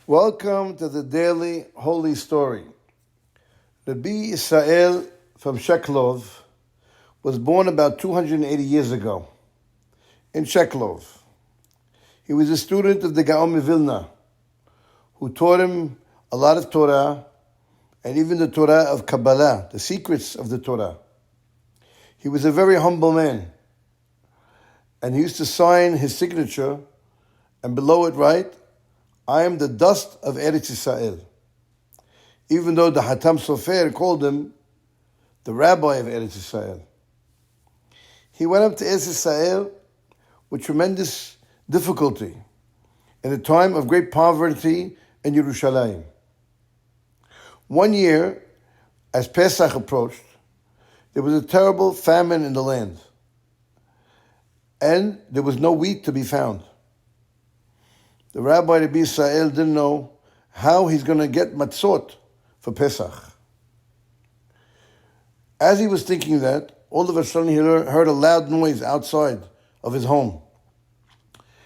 Welcome to the daily holy story. Rabbi Yisrael from Sheklov was born about 280 years ago in Sheklov. He was a student of the Gaon of Vilna, who taught him a lot of Torah and even the Torah of Kabbalah, the secrets of the Torah. He was a very humble man, and he used to sign his signature, and below it write, "I am the dust of Eretz Yisrael," even though the Hatam Sofer called him the rabbi of Eretz Yisrael. He went up to Eretz Yisrael with tremendous difficulty in a time of great poverty in Yerushalayim. One year, as Pesach approached, there was a terrible famine in the land, and there was no wheat to be found. The rabbi Rabbi Yisrael didn't know how he's going to get Matzot for Pesach. As he was thinking that, all of a sudden he heard a loud noise outside of his home.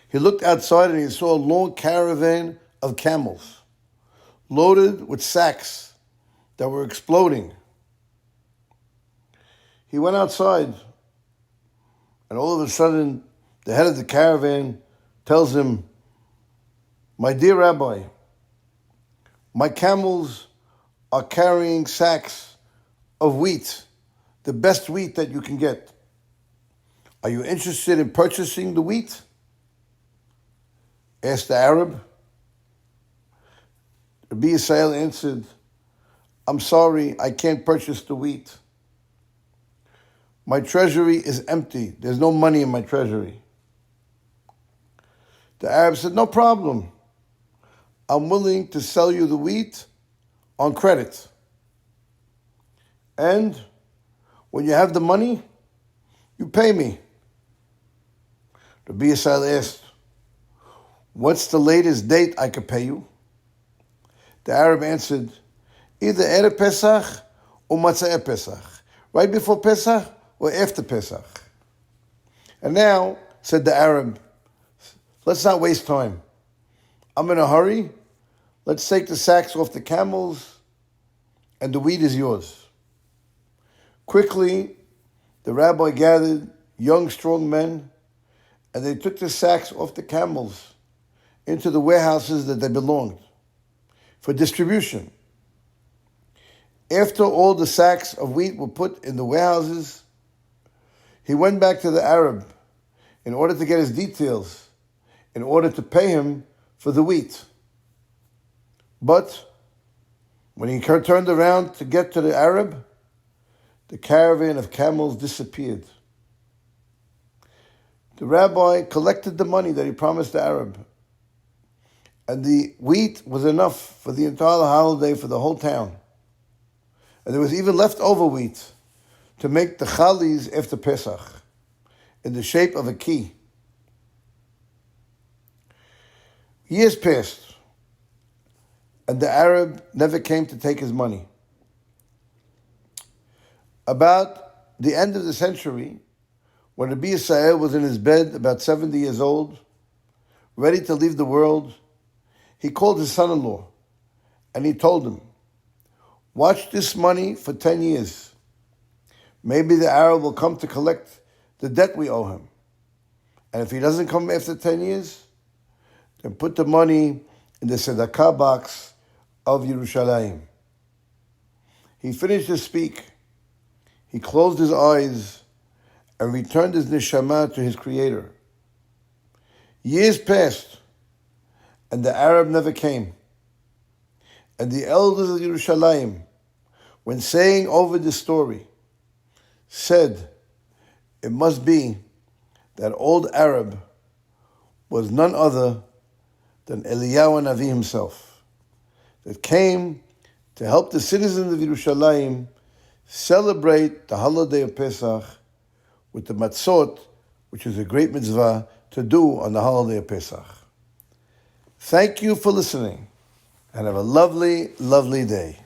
He looked outside and he saw a long caravan of camels, loaded with sacks that were exploding. He went outside, and all of a sudden, the head of the caravan tells him, "My dear Rabbi, my camels are carrying sacks of wheat, the best wheat that you can get. Are you interested in purchasing the wheat?" asked the Arab. Rabbi Yisrael answered, "I'm sorry, I can't purchase the wheat. My treasury is empty. There's no money in my treasury." The Arab said, "No problem. I'm willing to sell you the wheat on credit. And when you have the money, you pay me." Rabbi Yisrael asked, "What's the latest date I could pay you?" The Arab answered, "Either Erev Pesach or Matzot Pesach, right before Pesach or after Pesach." "And now," said the Arab, "let's not waste time. I'm in a hurry. Let's take the sacks off the camels, and the wheat is yours." Quickly, the rabbi gathered young, strong men, and they took the sacks off the camels into the warehouses that they belonged for distribution. After all the sacks of wheat were put in the warehouses, he went back to the Arab in order to get his details, in order to pay him for the wheat. But when he turned around to get to the Arab, the caravan of camels disappeared. The rabbi collected the money that he promised the Arab, and the wheat was enough for the entire holiday for the whole town. And there was even leftover wheat to make the chalis after Pesach in the shape of a key. Years passed, and the Arab never came to take his money. About the end of the century, when Rabbi Yisrael was in his bed, about 70 years old, ready to leave the world, he called his son-in-law, and he told him, "Watch this money for 10 years. Maybe the Arab will come to collect the debt we owe him. And if he doesn't come after 10 years, then put the money in the tzedakah box of Yerushalayim." He finished his speak. He closed his eyes and returned his neshama to his creator. Years passed, and the Arab never came. And the elders of Yerushalayim, when saying over this story, said, it must be that old Arab was none other than Eliyahu Navi himself, that came to help the citizens of Yerushalayim celebrate the holiday of Pesach with the Matzot, which is a great mitzvah to do on the holiday of Pesach. Thank you for listening, and have a lovely, lovely day.